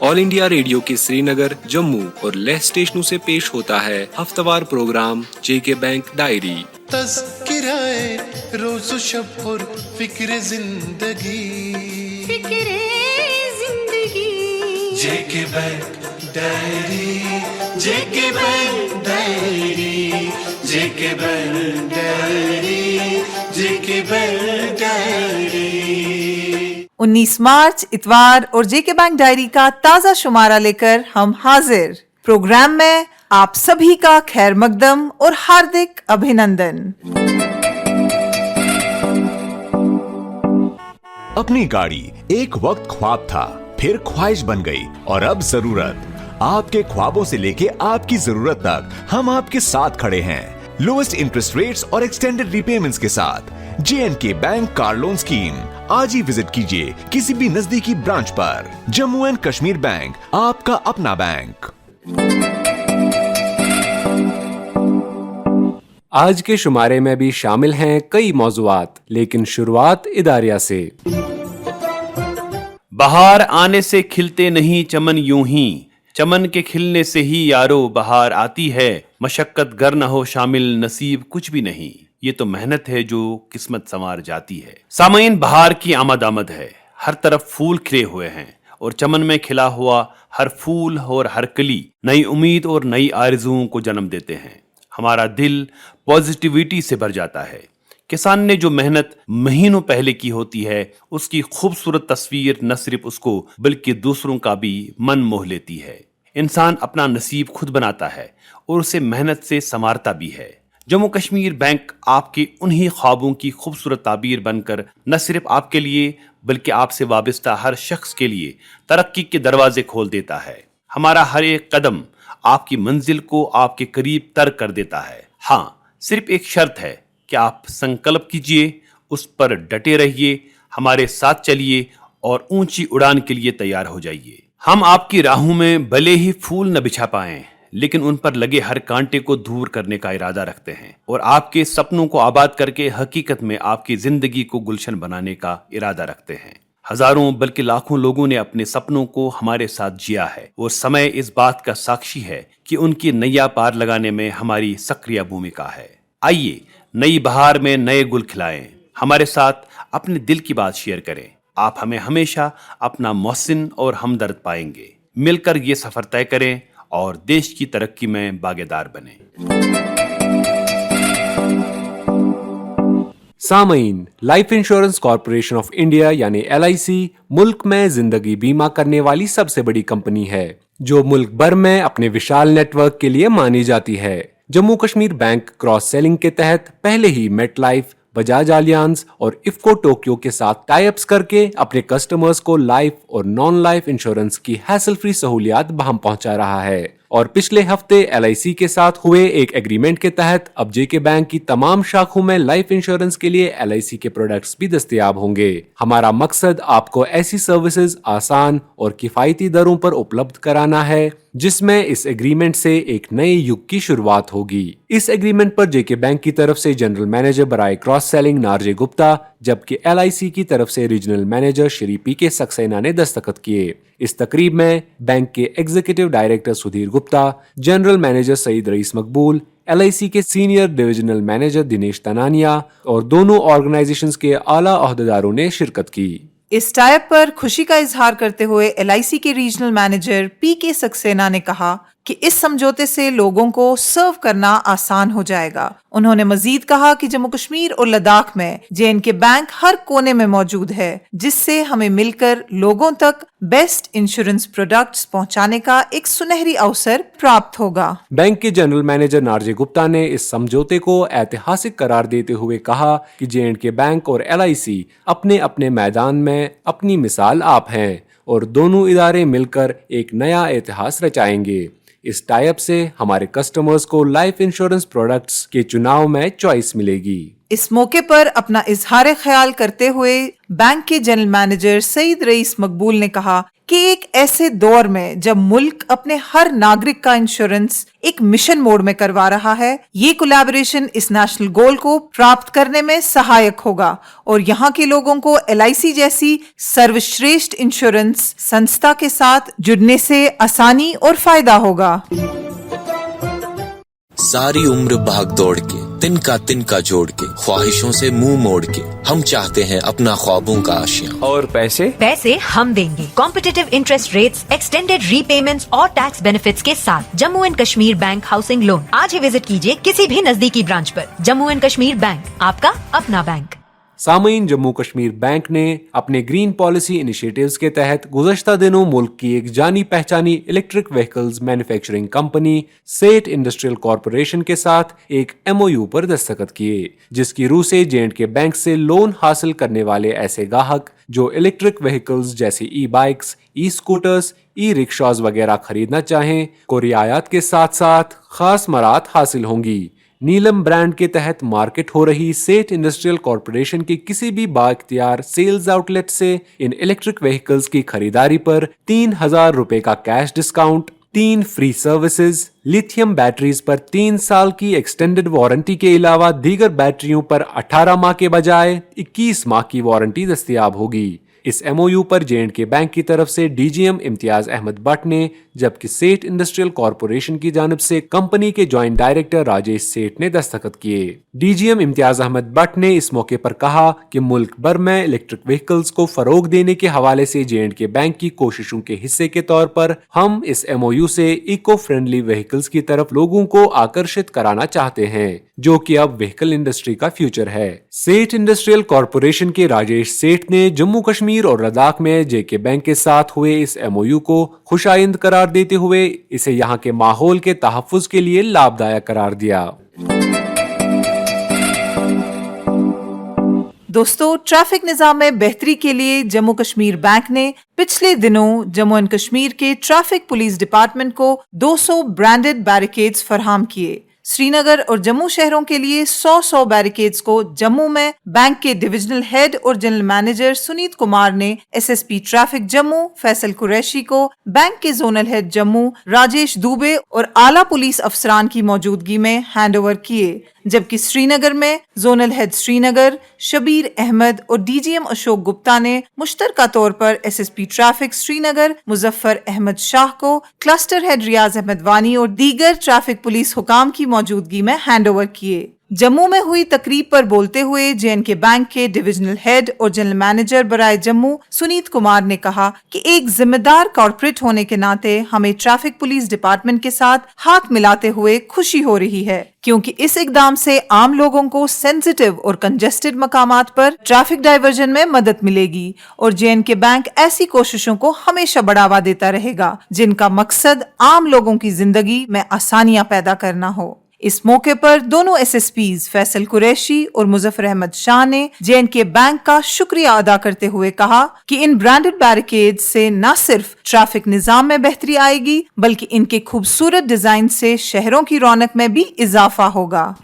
All India radio के श्रीनगर, जम्मू और लेह स्टेशनों से पेश होता है हफ्तावार प्रोग्राम जेके बैंक डायरी। तज़किराए रोज़ शब और फिक्र जिंदगी जेके बैंक डायरी, जेके बैंक डायरी, जेके बैंक डायरी, जेके बैंक डायरी। 19 मार्च इतवार और जेके बैंक डायरी का ताजा शुमारा लेकर हम हाजिर। प्रोग्राम में आप सभी का खैर मकदम और हार्दिक अभिनंदन। अपनी गाड़ी एक वक्त ख्वाब था, फिर ख्वाहिश बन गई और अब जरूरत। आपके ख्वाबों से लेके आपकी जरूरत तक हम आपके साथ खड़े हैं। लोएस्ट इंटरेस्ट रेट्स और एक्सटेंडेड रीपेमेंट्स के साथ J&K bank car loan scheme. आज ही विजिट कीजिए किसी भी नजदीकी ब्रांच पर। जम्मू एंड कश्मीर बैंक, आपका अपना बैंक। आज के शुमारे में भी शामिल हैं कई मौज़ूआत, लेकिन शुरुआत इदारिया से। बहार आने से खिलते नहीं चमन यूं ही, चमन के खिलने से ही यारो बहार आती है। मशक्कत गर न हो शामिल नसीब कुछ भी नहीं, ये तो मेहनत है जो किस्मत संवार जाती है। सामईन, बहार की आमद है, हर तरफ फूल खिले हुए हैं और चमन में खिला हुआ हर फूल और हर कली नई उम्मीद और नई आरज़ुओं को जन्म देते हैं। हमारा दिल पॉजिटिविटी से भर जाता है। किसान ने जो मेहनत महीनों पहले की होती है, उसकी खूबसूरत तस्वीर न सिर्फ उसको बल्कि दूसरों का भी मन मोह लेती है। इंसान अपना नसीब खुद बनाता है और उसे मेहनत से संवारता भी है। जम्मू कश्मीर बैंक आपके उन्हीं ख्वाबों की खूबसूरत ताबीर बनकर न सिर्फ आपके लिए बल्कि आपसे वाबस्ता हर शख्स के लिए तरक्की के दरवाजे खोल देता है। हमारा हर एक कदम आपकी मंजिल को आपके करीब तर कर देता है। हाँ, सिर्फ एक शर्त है कि आप संकल्प कीजिए, उस पर डटे रहिए, हमारे साथ चलिए और ऊंची उड़ान के लिए तैयार हो जाइए। हम आपकी राहों में भले ही फूल न बिछा पाएं, लेकिन उन पर लगे हर कांटे को दूर करने का इरादा रखते हैं और आपके सपनों को आबाद करके हकीकत में आपकी जिंदगी को गुलशन बनाने का इरादा रखते हैं। हजारों बल्कि लाखों लोगों ने अपने सपनों को हमारे साथ जिया है और समय इस बात का साक्षी है कि उनकी नैया पार लगाने में हमारी सक्रिय भूमिका है। आइए नई बहार में नए गुल खिलाएं, हमारे साथ अपने दिल की बात शेयर करें। आप हमें हमेशा अपना मोहसिन और हमदर्द पाएंगे। मिलकर ये सफर तय करें और देश की तरक्की में भागीदार बने। सामईन, life insurance corporation of India यानी LIC मुल्क में जिंदगी बीमा करने वाली सबसे बड़ी कंपनी है, जो मुल्क भर में अपने विशाल नेटवर्क के लिए मानी जाती है। Jammu Kashmir bank cross selling के तहत पहले ही मेट लाइफ, बजाज आलियांज और इफ्को टोक्यो के साथ टाई अप्स करके अपने कस्टमर्स को लाइफ और नॉन लाइफ इंश्योरेंस की हैसल फ्री सहूलियात बहाम पहुंचा रहा है। और पिछले हफ्ते LIC के साथ हुए एक एग्रीमेंट के तहत अब जेके बैंक की तमाम शाखों में लाइफ इंश्योरेंस के लिए LIC के प्रोडक्ट्स भी दस्तयाब होंगे। हमारा मकसद आपको ऐसी सर्विसेज आसान और किफायती दरों पर उपलब्ध कराना है जिसमें इस एग्रीमेंट से एक नए युग की शुरुआत होगी। इस एग्रीमेंट पर जेके बैंक की तरफ से जनरल मैनेजर बराए क्रॉस सेलिंग नारजे गुप्ता, जबकि LIC की तरफ से regional manager Shri PK Saxena ने दस्तखत किए। इस तकरीब में बैंक के executive director Sudhir Gupta, general manager Saeed Rais Maqbool, LIC के senior divisional manager Dinesh Tanania और दोनों ऑर्गेनाइजेशंस के आला ओहदेदारों ने शिरकत की। इस टाइप पर खुशी का इजहार करते हुए LIC के रीजनल मैनेजर PK सक्सेना ने कहा कि इस समझौते से लोगों को सर्व करना आसान हो जाएगा। उन्होंने मजीद कहा कि जम्मू कश्मीर और लद्दाख में J&K बैंक हर कोने में मौजूद है, जिससे हमें मिलकर लोगों तक बेस्ट इंश्योरेंस प्रोडक्ट्स पहुंचाने का एक सुनहरी अवसर प्राप्त होगा। बैंक के जनरल मैनेजर नारजे गुप्ता ने इस समझौते को ऐतिहासिक करार देते हुए कहा कि J&K बैंक और LIC अपने अपने मैदान में अपनी मिसाल आप हैं और दोनों इदारे मिलकर एक नया इतिहास रचाएंगे। इस टाई अप से हमारे कस्टमर्स को लाइफ इंश्योरेंस प्रोडक्ट्स के चुनाव में चॉइस मिलेगी। इस मौके पर अपना इजहार ख्याल करते हुए बैंक के जनरल मैनेजर सईद रईस मकबूल ने कहा कि एक ऐसे दौर में जब मुल्क अपने हर नागरिक का इंश्योरेंस एक मिशन मोड में करवा रहा है, ये कोलैबोरेशन इस नेशनल गोल को प्राप्त करने में सहायक होगा और यहाँ के लोगों को LIC जैसी सर्वश्रेष्ठ इंश्योरेंस संस्था के साथ जुड़ने से आसानी और फायदा होगा। सारी उम्र भाग दौड़ के तिनका जोड़ के ख्वाहिशों से मुंह मोड़ के हम चाहते हैं अपना ख्वाबों का आशियां। और पैसे हम देंगे। Competitive interest rates, extended repayments और टैक्स बेनिफिट्स के साथ Jammu and Kashmir bank housing loan. आज ही विजिट कीजिए किसी भी नजदीकी ब्रांच पर। जम्मू एंड कश्मीर बैंक, आपका अपना बैंक। सामईन, जम्मू कश्मीर बैंक ने अपने ग्रीन पॉलिसी इनिशिएटिव्स के तहत गुज़श्ता दिनों मुल्क की एक जानी पहचानी इलेक्ट्रिक व्हीकल्स मैन्युफैक्चरिंग कंपनी सेठ इंडस्ट्रियल कॉरपोरेशन के साथ एक MOU पर दस्तखत किए, जिसकी रूह से J&K बैंक से लोन हासिल करने वाले ऐसे गाहक जो इलेक्ट्रिक व्हीकल्स जैसे ई-बाइक्स, ई-स्कूटर्स, ई-रिक्शाज वगैरह खरीदना चाहें को रियायत के साथ साथ खास मराहत हासिल होंगी। नीलम ब्रांड के तहत मार्केट हो रही सेठ इंडस्ट्रियल कॉरपोरेशन की किसी भी बाइख्तियार सेल्स आउटलेट से इन इलेक्ट्रिक व्हीकल्स की खरीदारी पर 3,000 रुपए का cash discount, 3 free services, lithium batteries पर 3 साल की एक्सटेंडेड वारंटी के अलावा दीगर बैटरियों पर 18 माह के बजाय 21 माह की वारंटी दस्तयाब होगी। इस MOU पर J&K बैंक की तरफ से DGM इम्तियाज अहमद बट ने, जबकि सेठ इंडस्ट्रियल कॉरपोरेशन की जानिब से कंपनी के जॉइंट डायरेक्टर राजेश सेठ ने दस्तखत किए। DGM इम्तियाज अहमद बट ने इस मौके पर कहा कि मुल्क भर में इलेक्ट्रिक व्हीकल्स को फरोग देने के हवाले से J&K बैंक की कोशिशों के हिस्से के तौर पर हम इस MOU से इको फ्रेंडली व्हीकल्स की तरफ लोगों को आकर्षित कराना चाहते हैं, जो कि अब व्हीकल इंडस्ट्री का फ्यूचर है। सेठ इंडस्ट्रियल कॉरपोरेशन के राजेश सेठ ने जम्मू कश्मीर और लद्दाख में J&K बैंक के साथ हुए इस MOU को खुशाइंद करार देते हुए इसे यहाँ के माहौल के तहफ्फुज के लिए लाभदायक करार दिया। दोस्तों, ट्रैफिक निजाम में बेहतरी के लिए जम्मू कश्मीर बैंक ने पिछले दिनों जम्मू एंड कश्मीर के ट्रैफिक पुलिस डिपार्टमेंट को 200 ब्रांडेड बैरिकेड्स फराहम किए। श्रीनगर और जम्मू शहरों के लिए 100 बैरिकेड्स को जम्मू में बैंक के डिविजनल हेड और जनरल मैनेजर सुनीत कुमार ने SSP ट्रैफिक जम्मू फैसल कुरैशी को बैंक के जोनल हेड जम्मू राजेश दुबे और आला पुलिस अफसरान की मौजूदगी में हैंड ओवर किए, जबकि श्रीनगर में जोनल हेड श्रीनगर शबीर अहमद और DGM अशोक गुप्ता ने मुश्तरका तौर पर SSP ट्रैफिक श्रीनगर मुजफ्फर अहमद शाह को क्लस्टर हेड रियाज अहमद वानी और दीगर ट्रैफिक पुलिस हुकाम की मौजूदगी में हैंड ओवर किए। जम्मू में हुई तकरीब पर बोलते हुए J&K बैंक के डिविजनल हेड और जनरल मैनेजर बराए जम्मू सुनीत कुमार ने कहा कि एक जिम्मेदार कॉर्पोरेट होने के नाते हमें ट्रैफिक पुलिस डिपार्टमेंट के साथ हाथ मिलाते हुए खुशी हो रही है, क्योंकि इस इकदाम से आम लोगों को सेंसिटिव और कंजेस्टेड मकामात पर ट्रैफिक डाइवर्जन में मदद मिलेगी और J&K बैंक ऐसी कोशिशों को हमेशा बढ़ावा देता रहेगा जिनका मकसद आम लोगों की जिंदगी में आसानियां पैदा करना हो। इस मौके पर दोनों SSPs फैसल कुरैशी और मुजफ्फर अहमद शाह ने J&K बैंक का शुक्रिया अदा करते हुए कहा कि इन ब्रांडेड बैरिकेड से न सिर्फ ट्रैफिक निजाम में बेहतरी आएगी, बल्कि इनके खूबसूरत डिजाइन से शहरों की रौनक में भी इजाफा होगा।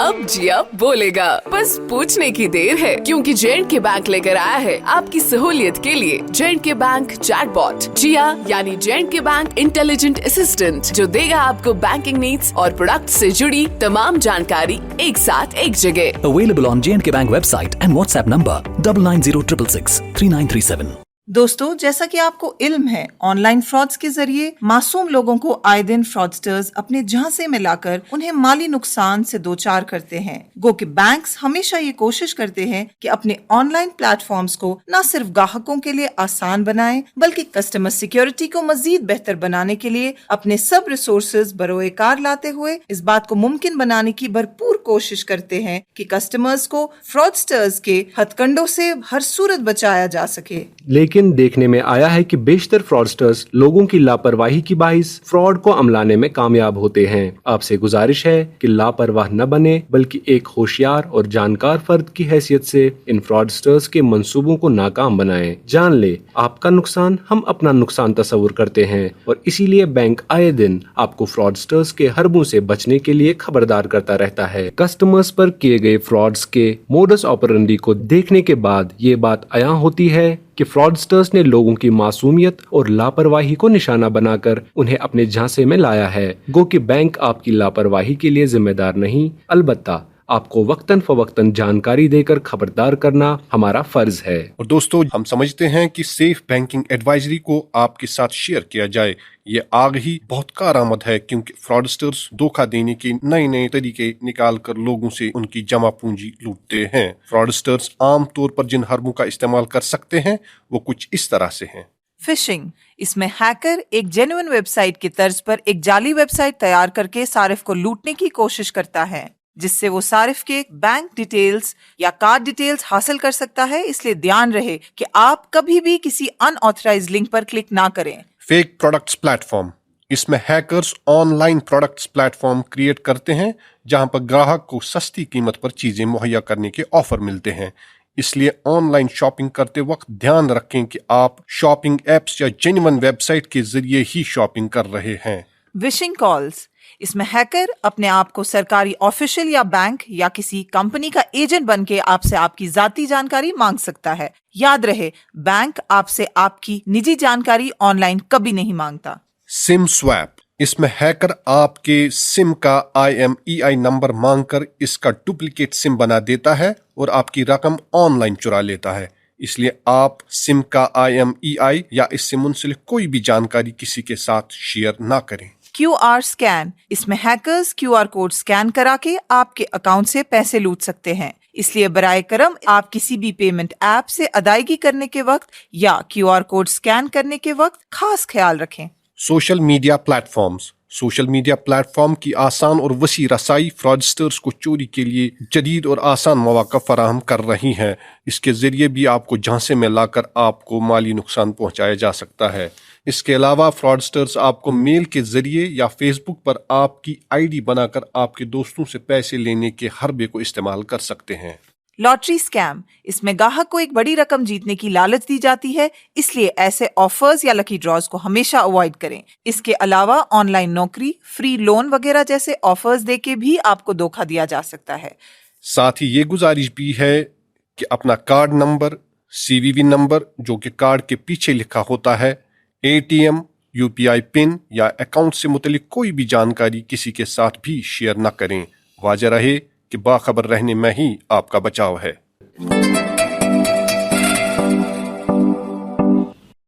अब जिया बोलेगा, बस पूछने की देर है, क्योंकि J&K बैंक लेकर आया है आपकी सहूलियत के लिए J&K बैंक चैटबॉट जिया, यानी J&K बैंक इंटेलिजेंट असिस्टेंट, जो देगा आपको बैंकिंग नीड्स और प्रोडक्ट से जुड़ी तमाम जानकारी एक साथ एक जगह। Available on J&K Bank website and WhatsApp number 990666 3937। दोस्तों, जैसा कि आपको इल्म है, ऑनलाइन फ्रॉड्स के जरिए मासूम लोगों को आए दिन फ्रॉडस्टर्स अपने झांसे में लाकर उन्हें माली नुकसान से दो चार करते हैं। गो कि बैंक्स हमेशा ये कोशिश करते हैं कि अपने ऑनलाइन प्लेटफॉर्म्स को न सिर्फ ग्राहकों के लिए आसान बनाएं, बल्कि कस्टमर सिक्योरिटी को मजीद बेहतर बनाने के लिए अपने सब रिसोर्सेज बरोए कार लाते हुए इस बात को मुमकिन बनाने की भरपूर कोशिश करते हैं कि कस्टमर्स को फ्रॉडस्टर्स के हथकंडों से हर सूरत बचाया जा सके। लेकिन लेकिन देखने में आया है कि बेशतर फ्रॉडस्टर्स लोगों की लापरवाही की बाइस फ्रॉड को अमलाने में कामयाब होते हैं। आपसे गुजारिश है कि लापरवाह न बने, बल्कि एक होशियार और जानकार फर्द की हैसियत से इन फ्रॉडस्टर्स के मंसूबों को नाकाम बनाएं। जान ले, आपका नुकसान हम अपना नुकसान तस्वुर करते हैं और इसीलिए बैंक आए दिन आपको फ्रॉडस्टर्स के हरबों से बचने के लिए खबरदार करता रहता है। कस्टमर्स पर किए गए फ्रॉड्स के मोडस ऑपरेंडी को देखने के बाद ये बात आया होती है कि फ्रॉडस्टर्स ने लोगों की मासूमियत और लापरवाही को निशाना बनाकर उन्हें अपने झांसे में लाया है। गो कि बैंक आपकी लापरवाही के लिए जिम्मेदार नहीं, अलबत्ता आपको वक्तन फवक्तन जानकारी देकर खबरदार करना हमारा फर्ज है। और दोस्तों, हम समझते हैं कि सेफ बैंकिंग एडवाइजरी को आपके साथ शेयर किया जाए। ये आग ही बहुत कारआमद है, क्योंकि फ्रॉडस्टर्स धोखा देने के नए नए तरीके निकाल कर लोगों से उनकी जमा पूंजी लूटते हैं। फ्रॉडस्टर्स आम तौर पर जिन हरबों का इस्तेमाल कर सकते हैं वो कुछ इस तरह से हैं। फिशिंग, इसमें हैकर एक जेन्युइन वेबसाइट की तर्ज पर एक जाली वेबसाइट तैयार करके सारिफ को लूटने की कोशिश करता है, जिससे वो सारिफ के बैंक डिटेल्स या कार्ड डिटेल्स हासिल कर सकता है। इसलिए ध्यान रहे कि आप कभी भी किसी अनऑथराइज्ड लिंक पर क्लिक ना करें। फेक प्रोडक्ट्स प्लेटफॉर्म, इसमें hackers online products platform create करते हैं जहां पर ग्राहक को सस्ती कीमत पर चीजें मुहैया करने के ऑफर मिलते हैं। इसलिए ऑनलाइन शॉपिंग करते वक्त ध्यान रखें कि आप शॉपिंग एप्स या जेन्युइन वेबसाइट के जरिए ही शॉपिंग कर रहे हैं। विशिंग कॉल्स, इसमें हैकर अपने आप को सरकारी ऑफिशियल या बैंक या किसी कंपनी का एजेंट बनके आपसे आपकी जाती जानकारी मांग सकता है। याद रहे, बैंक आपसे आपकी निजी जानकारी ऑनलाइन कभी नहीं मांगता। सिम स्वैप, इसमें हैकर आपके सिम का IMEI नंबर मांगकर इसका डुप्लीकेट सिम बना देता है और आपकी रकम ऑनलाइन चुरा लेता है। इसलिए आप सिम का IMEI या इससे मुंसलिक कोई भी जानकारी किसी के साथ शेयर ना करें। QR स्कैन, इसमें हैकर्स QR कोड स्कैन करा के आपके अकाउंट से पैसे लूट सकते हैं। इसलिए बराए करम आप किसी भी पेमेंट ऐप से अदायगी करने के वक्त या QR कोड स्कैन करने के वक्त खास ख्याल रखें। Social media platforms, social media platform की आसान और वसी रसाई फ्रॉडस्टर्स को चोरी के लिए जदीद और आसान मौका फराहम कर रही हैं। इसके जरिए भी आपको झांसे में लाकर आपको माली नुकसान पहुंचाया जा सकता है। इसके अलावा फ्रॉडस्टर्स आपको मेल के जरिए या फेसबुक पर आपकी ID बनाकर आपके दोस्तों से पैसे लेने के हरबे को इस्तेमाल कर सकते हैं। लॉटरी स्कैम, इसमें ग्राहक को एक बड़ी रकम जीतने की लालच दी जाती है, इसलिए ऐसे ऑफर्स या लकी ड्रॉज को हमेशा अवॉइड करें। इसके अलावा ऑनलाइन नौकरी, फ्री लोन वगैरह जैसे ऑफर्स देके भी आपको धोखा दिया जा सकता है। साथ ही ये गुजारिश भी है कि अपना कार्ड नंबर, CVV नंबर जो कि कार्ड के पीछे लिखा होता है, ATM, UPI पिन या अकाउंट से मुतलिक कोई भी जानकारी किसी के साथ भी शेयर न करें। वाजह रहे कि बाखबर रहने में ही आपका बचाव है।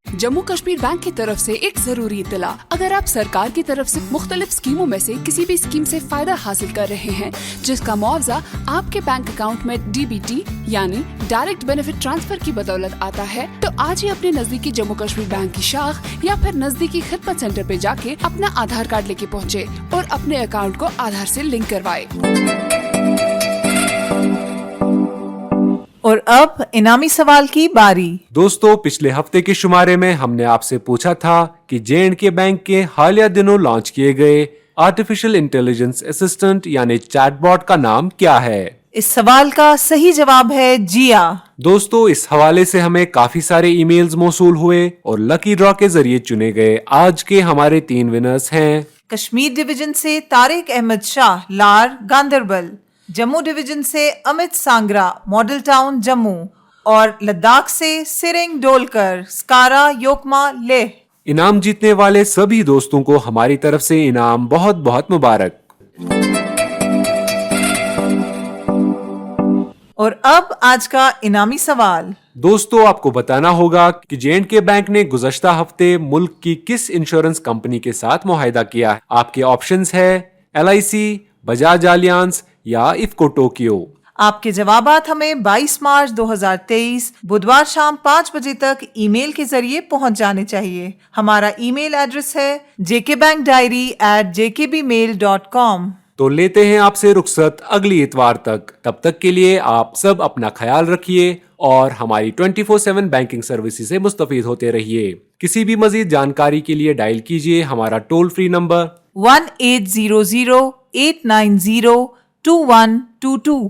जम्मू कश्मीर बैंक की तरफ से एक जरूरी इत्तला, अगर आप सरकार की तरफ से मुख्तलिफ स्कीमों में से किसी भी स्कीम से फायदा हासिल कर रहे हैं जिसका मुआवजा आपके बैंक अकाउंट में DBT यानी डायरेक्ट बेनिफिट ट्रांसफर की बदौलत आता है, तो आज ही अपने नजदीकी जम्मू कश्मीर बैंक की शाख या फिर नजदीकी खिदमत सेंटर पे जाके अपना आधार कार्ड लेके पहुँचे और अपने अकाउंट को आधार से लिंक करवाए। और अब इनामी सवाल की बारी। दोस्तों, पिछले हफ्ते के शुमारे में हमने आपसे पूछा था कि J&K बैंक के हालिया दिनों लॉन्च किए गए आर्टिफिशियल इंटेलिजेंस असिस्टेंट यानी चैटबॉट का नाम क्या है। इस सवाल का सही जवाब है जिया। दोस्तों, इस हवाले से हमें काफी सारे ईमेल्स मौसूल हुए और लकी ड्रॉ के जरिए चुने गए आज के हमारे 3 विनर्स हैं। कश्मीर डिवीजन से तारिक अहमद शाह, लार, गांधरबल। जम्मू डिवीजन से अमित सांगरा, मॉडल टाउन जम्मू। और लद्दाख से सिरिंग डोलकर, स्कारा, योकमा, लेह। इनाम जीतने वाले सभी दोस्तों को हमारी तरफ से इनाम बहुत बहुत मुबारक। और अब आज का इनामी सवाल। दोस्तों, आपको बताना होगा कि J&K बैंक ने गुज़श्ता हफ्ते मुल्क की किस इंश्योरेंस कंपनी के साथ मुआहिदा किया है। आपके ऑप्शंस है LIC, बजाज आलियांज या इफ्को टोक्यो। आपके जवाबात हमें 22 मार्च 2023 बुधवार शाम 5 बजे तक ईमेल के जरिए पहुंच जाने चाहिए। हमारा ईमेल एड्रेस है jkbankdiary@jkbmail.com। तो लेते हैं आपसे रुखसत अगली इतवार तक। तब तक के लिए आप सब अपना ख्याल रखिए اور ہماری 24/7 بینکنگ سروسز سے مستفید ہوتے رہیے. کسی بھی مزید جانکاری کے لیے ڈائل کیجیے ہمارا ٹول فری نمبر 1800-890-2122.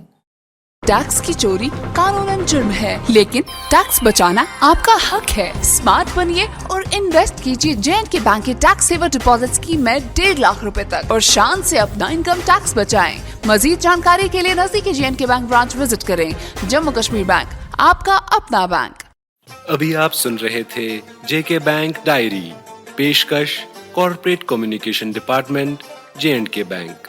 ٹیکس کی چوری قانوناً جرم ہے، لیکن ٹیکس بچانا آپ کا حق ہے. اسمارٹ بنیے اور انویسٹ کیجیے JNK بینک کے ٹیکس سیور ڈپازٹ اسکیم میں 1.5 لاکھ روپے تک اور شان سے اپنا انکم ٹیکس بچائیں. مزید جانکاری کے لیے نزدیکی JNK بینک برانچ وزٹ کریں. جموں کشمیر بینک، آپ کا اپنا بینک. ابھی آپ سن رہے تھے JK بینک ڈائری، پیشکش corporate communication department, JNK bank.